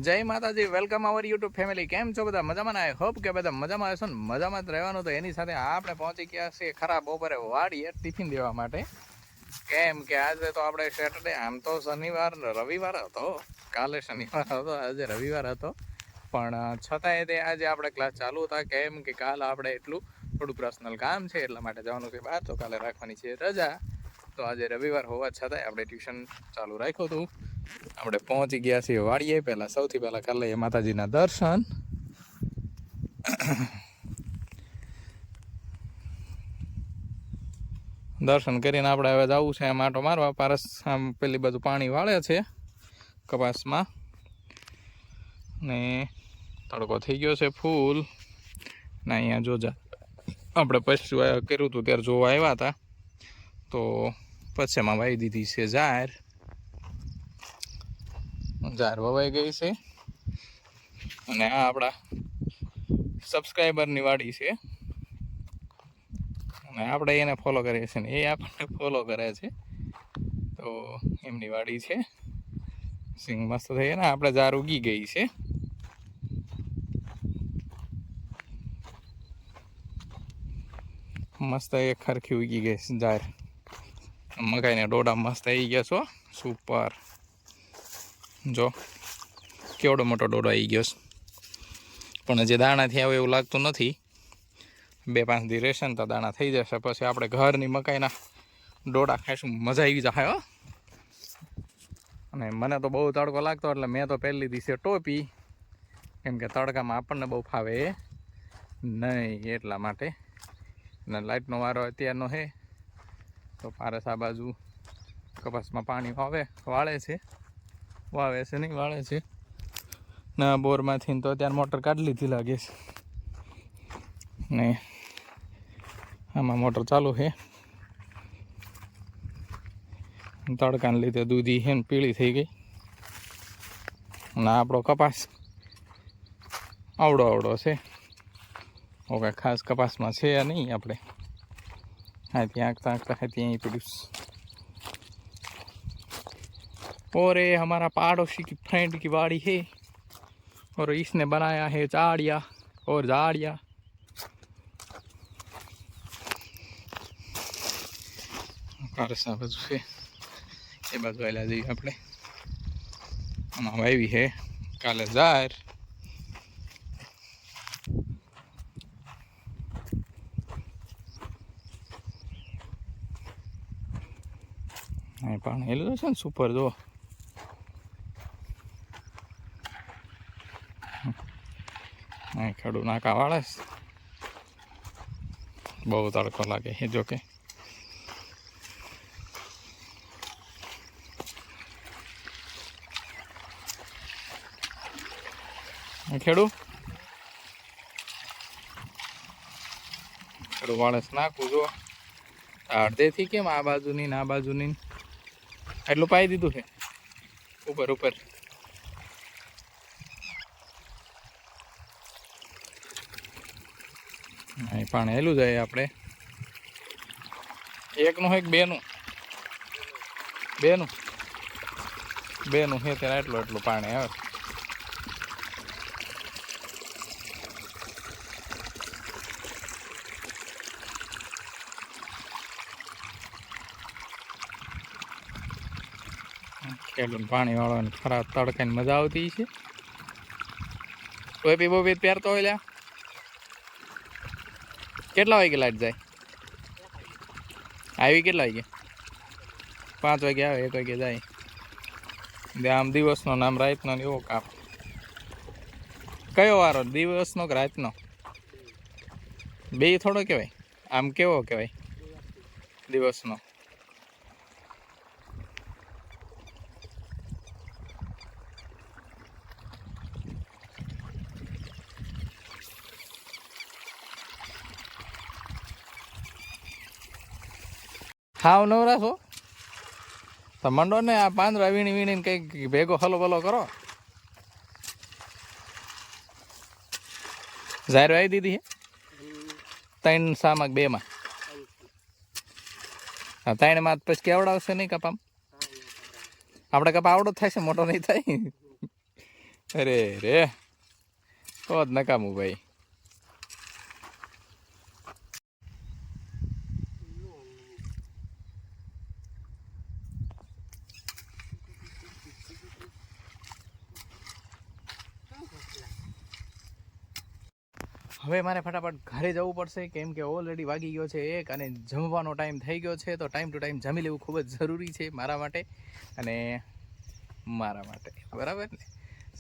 જય માતાજી, welcome our YouTube family. કેમ છો બધા? મજામાં? આઈ હોપ કે બધા મજામાં હશો ને મજામાં જ રહેવાનું. તો એની સાથે આપણે પહોંચી ગયા છીએ ખરા બપોરે વાડીએ ટિફિન દેવા માટે. કેમ કે આજે તો આપણે સેટરડે, આમ તો શનિવાર રવિવાર હતો, કાલે શનિવાર હતો, આજે રવિવાર હતો, પણ છતાંય તે આજે આપણે ક્લાસ ચાલુ હતા. કેમ કે કાલે આપણે એટલું થોડું પર્સનલ કામ છે એટલા માટે જવાનું છે બહાર, તો કાલે રાખવાની છે રજા. તો આજે રવિવાર હોવા છતાંય આપણે ટ્યુશન ચાલુ રાખ્યું હતું. આપણે પહોંચી ગયા છીએ વાડીએ. સૌથી પહેલાં કરી લઈએ માતાજીના દર્શન. દર્શન કરીને આપણે હવે જવું છે આમ આંટો મારવા. પારસ આમ પેલી બાજુ પાણી વાળે છે કપાસમાં, ને તડકો થઈ ગયો છે ફૂલ. ને અહીંયા જોજા આપણે પછી કર્યું હતું ત્યારે જોવા આવ્યા હતા, તો પછીમાં વાવી દીધી છે જાર વવાઈ ગઈ છે. અને આ આપણા સબસ્ક્રાઈબરની વાડી છે, અને આપણે એને ફોલો કરીએ છીએ ને એ આપણને ફોલો કરે છે. તો એમની વાડી છે, સિંગ મસ્ત થઈ ને આપણે જાર ઉગી ગઈ છે. મસ્ત એક ખરખી ઉગી ગઈ છે જાર. મકાઈને ડોડા મસ્ત આવી ગયા છો, સુપર. જો કેવડો મોટો ડોડો આવી ગયો છે, પણ જે દાણાથી આવે એવું લાગતું નથી. 2-5 દી રહેશે ને તો દાણા થઈ જશે. પછી આપણે ઘરની મકાઈના ડોડા ખાઈશું, મજા આવી જાય. હો, અને મને તો બહુ તડકો લાગતો એટલે મેં તો પહેરી લીધી છે ટોપી, કેમ કે તડકામાં આપણને બહુ ફાવે નહીં એટલા માટે. અને લાઇટનો વારો અત્યારનો છે, તો પારસ આ બાજુ કપાસમાં પાણી વાવે છે નહીં વાળે છે. ના બોરમાંથી તો અત્યારે મોટર કાઢી લીધી લાગે છે, ને આમાં મોટર ચાલુ છે. તડકાને લીધે દૂધી છે ને પીળી થઈ ગઈ. અને આપણો કપાસ આવડો છે, ઓકે ખાસ કપાસમાં છે નહીં. આપણે હા ત્યાં આંકતા ત્યાં પીડ્યું. और ये हमारा पड़ोसी की फ्रेंड की वाड़ी है, और इसने बनाया है झाड़िया और झाड़िया. પારસા બાજુ છે, એ બાજુ આવેલા જઈએ આપણે. આમાં વાવી છે કાલે જાર. પાણી હેલું છે ને સુપર. જો ખેડૂત નાકા વાળે, બહુ તડકો લાગે છે. જો કે ખેડૂત વાળસ નાખું. જો અડધેથી કેમ આ બાજુની ને આ બાજુની એટલું પાઈ દીધું છે ઉપર. પાણી હેલું જાય. આપણે એકનું હોય કે બેનું છે ત્યારે એટલું પાણી આવે. ખેડૂત પાણી વાળવાની ખરાબ તડકાની મજા આવતી છે. ટોપી બોપી પહેરતો હોય લ્યા. કેટલા વાગે લાઈટ જાય? આવી કેટલા વાગે? 5 વાગે આવે, 1 વાગે જાય. આમ દિવસનો નામ રાતનો એવો કાપ. કયો વારો, દિવસનો કે રાતનો? બે થોડો કહેવાય. આમ કેવો કહેવાય? દિવસનો. હાવ નવરા છો તો મંડો ને આ પાંદડા વીણીને કંઈક ભેગો હલો બલો કરો. જાહેર આવી દીધી છે 3 સામાં 2માં. હા 3માં પછી કેવડાવશે નહીં કપામ? આપણે કપા આવડો થાય છે, મોટો નહીં થાય. અરે રે, તો જ નકામું ભાઈ. હવે મારે ફટાફટ ઘરે જવું પડશે, કેમ કે ઓલરેડી વાગી ગયો છે 1 અને જમવાનો ટાઈમ થઈ ગયો છે. તો ટાઈમ ટુ ટાઈમ જમી લેવું ખૂબ જ જરૂરી છે મારા માટે અને મારા માટે, બરાબર ને?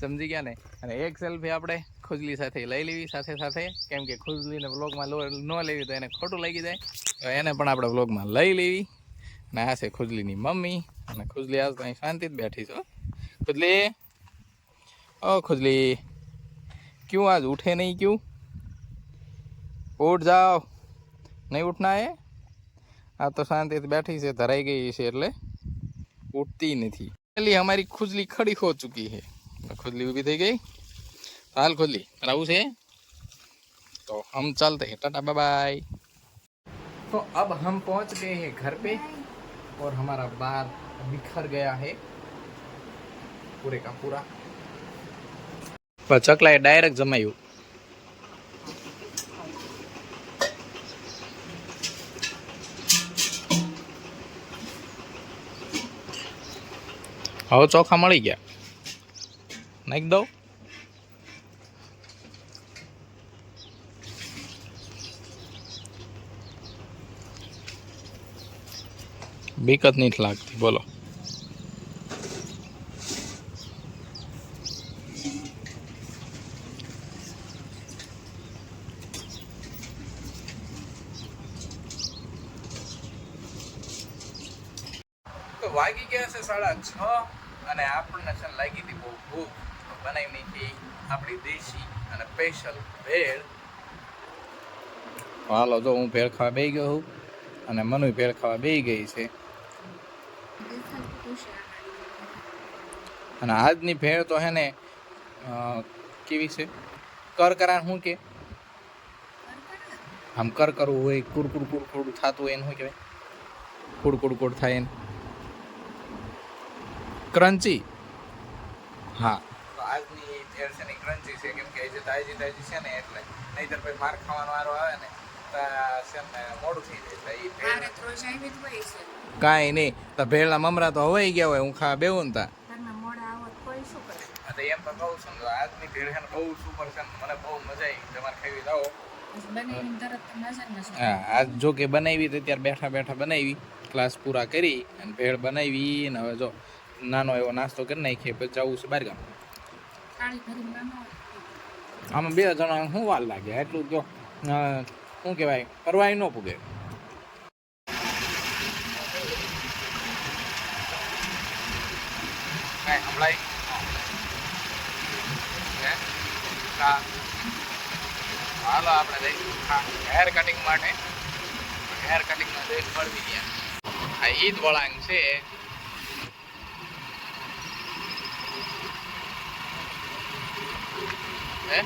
સમજી ગયા ને? અને એક સેલ્ફી આપણે ખુજલી સાથે લઈ લેવી સાથે સાથે, કેમ કે ખુજલીને વ્લોગમાં ન લેવી તો એને ખોટું લાગી જાય. તો એને પણ આપણે વ્લોગમાં લઈ લેવી. અને આ છે ખુજલીની મમ્મી. અને ખુજલી આજ તો અહીં શાંતિ જ બેઠી છો. ખુજલી, ઓ ખુજલી, ક્यों आज उठे नहीं? क्यों? उठ जाओ, नहीं उठना है? આ તો શાંતિથી બેઠી છે, ધરાઈ ગઈ છે એટલે ઉઠતી નથી. चलिए हमारी खुजली खड़ी हो चुकी है. खुजली ऊभी થઈ ગઈ. हाल खुजली आવું છે तो हम चलते हैं, टाटा बाय बाय. तो अब हम पहुंच गए हैं घर पे और हमारा बाल बिखर गया है पूरे का पूरा. पर चकलाए डायरेक्ट जमाયું. હવે ચોખા મળી ગયા, નાખી દઉં. બીક જ નહીં લાગતી, બોલો. તો વાગી ગયા છે 6:30 અને આપણને છે લાગી હતી બહુ ભૂખ. તો બનાવી નાખી આપણી દેશી અને સ્પેશિયલ ભેળ. હાલો, જો હું ભેળ ખાવા બેસી ગયો છું અને મનુ ભેળ ખાવા બેસી ગઈ છે. અને આજની ભેળ તો હે ને કેવી છે, કરકરા શું કે આમ કરવું હોય, કુરકુર કુરકુર થતું હોય એને શું કહેવાય? કુડકુડ થાય એને ક્રન્ચી. હા, તો આજની ભેળ છે ને ક્રન્ચી છે, કેમ કે જે તાજી છે ને એટલે, નહીંતર પછી માર ખાવાનો વારો આવે ને છે ને મોડું થઈ જાય. કાંઈ નહીં, તો ભેળના મમરા તો હવાઈ ગયા હોય, હું ખાવા બેવું ને તા એમ તો કહું છું. આજની ભેળ છે ને બહુ સુપર છે, મને બહુ મજા આવી. તમારે ખાવી લાવો. હા, આજ જો કે બનાવી તો ત્યારે બેઠા બેઠા બનાવી, ક્લાસ પૂરા કરી અને ભેળ બનાવી. ને હવે જો નાનો એવો નાસ્તો કરી નાખીએ, પછી જવું છે બહાર ગામ. આમાં 2 જણા શું વાર લાગે એટલું? જો શું કહેવાય, પરવાય ન પૂગે. કાંઈ હમણાં હાલો આપણે જઈશું હેર કટિંગ માટે. હેર કટિંગમાં જઈને મળવી ગયા. આ ઈદ વળાંગ છે. હે